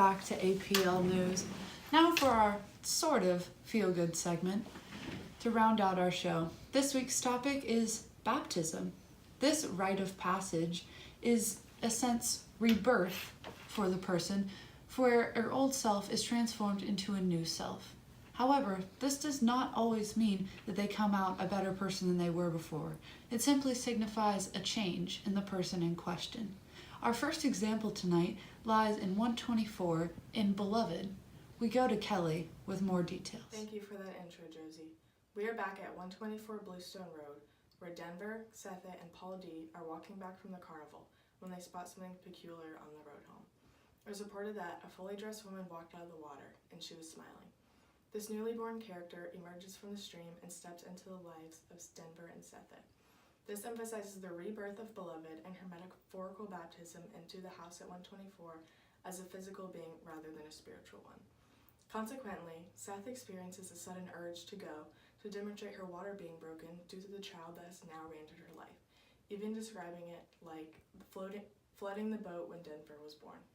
back to APL News. Now for our sort of feel-good segment to round out our show. This week's topic is baptism. This rite of passage is a sense rebirth for the person, where our old self is transformed into a new self. However, this does not always mean that they come out a better person than they were before. It simply signifies a change in the person in question. Our first example tonight lies in 124 in Beloved. We go to Kelly with more details. Thank you for that intro, Josie. We are back at 124 Bluestone Road, where Denver, Sethe, and Paul D are walking back from the carnival when they spot something peculiar on the road home. It was reported that a fully dressed woman walked out of the water, and she was smiling. This newly born character emerges from the stream and steps into the lives of Denver and Sethe. This emphasizes the rebirth of Beloved and her metaphorical baptism into the house at 124 as a physical being rather than a spiritual one. Consequently, Sethe experiences a sudden urge to go to demonstrate her water being broken due to the child that has now re-entered her life, even describing it like flooding the boat when Denver was born.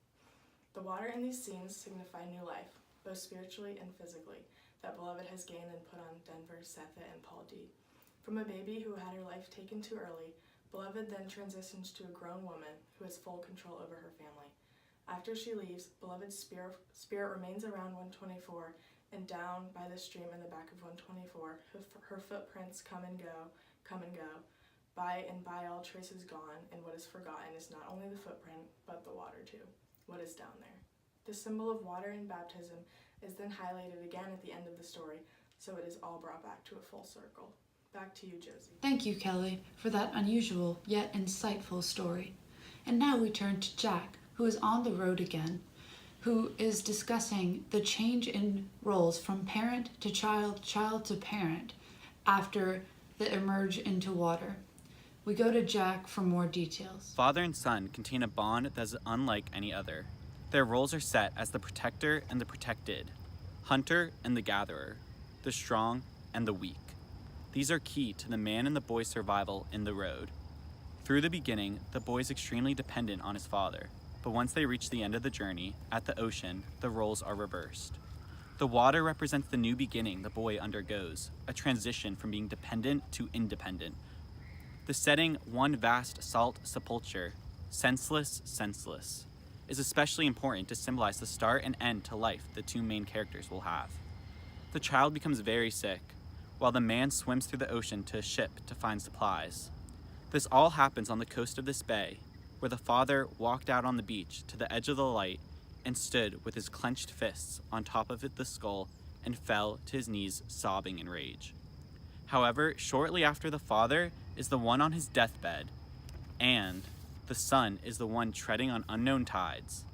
The water in these scenes signify new life, both spiritually and physically, that Beloved has gained and put on Denver, Sethe, and Paul D. From a baby who had her life taken too early, Beloved then transitions to a grown woman who has full control over her family. After she leaves, Beloved's spirit remains around 124 and down by the stream in the back of 124. Her footprints come and go. By and by all trace is gone, and what is forgotten is not only the footprint, but the water too. What is down there? The symbol of water in baptism is then highlighted again at the end of the story, so it is all brought back to a full circle. Back to you, Josie. Thank you, Kelly, for that unusual yet insightful story. And now we turn to Jack, who is on the road again, who is discussing the change in roles from parent to child, child to parent, after the emerge into water. We go to Jack for more details. Father and son contain a bond that is unlike any other. Their roles are set as the protector and the protected, hunter and the gatherer, the strong and the weak. These are key to the man and the boy's survival in the road. Through the beginning, the boy is extremely dependent on his father, but once they reach the end of the journey, at the ocean, the roles are reversed. The water represents the new beginning the boy undergoes, a transition from being dependent to independent. The setting, one vast salt sepulchre, senseless, is especially important to symbolize the start and end to life the two main characters will have. The child becomes very sick, while the man swims through the ocean to a ship to find supplies. This all happens on the coast of this bay, where the father walked out on the beach to the edge of the light and stood with his clenched fists on top of the skull and fell to his knees sobbing in rage. However, shortly after, the father is the one on his deathbed, and the son is the one treading on unknown tides.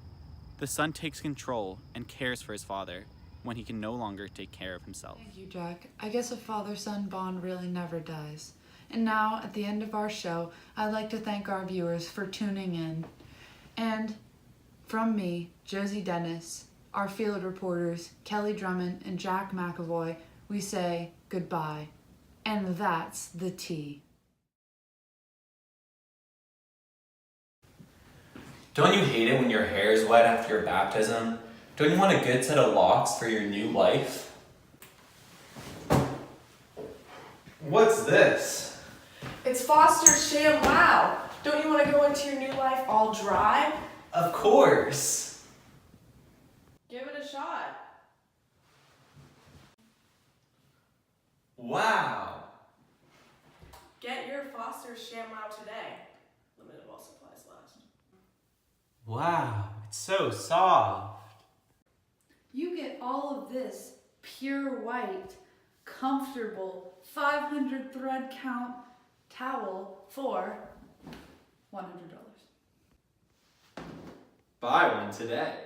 The son takes control and cares for his father when he can no longer take care of himself. Thank you, Jack. I guess a father-son bond really never dies. And now, at the end of our show, I'd like to thank our viewers for tuning in. And from me, Josie Dennis, our field reporters, Kelly Drummond and Jack McAvoy, we say goodbye. And that's the tea. Don't you hate it when your hair is wet after your baptism? Don't you want a good set of locks for your new life? What's this? It's Foster's Sham Wow. Don't you want to go into your new life all dry? Of course. Give it a shot. Wow. Get your Foster's Sham Wow today. Limited while supplies last. Wow, it's so soft. You get all of this pure white, comfortable, 500 thread count towel for $100. Buy one today.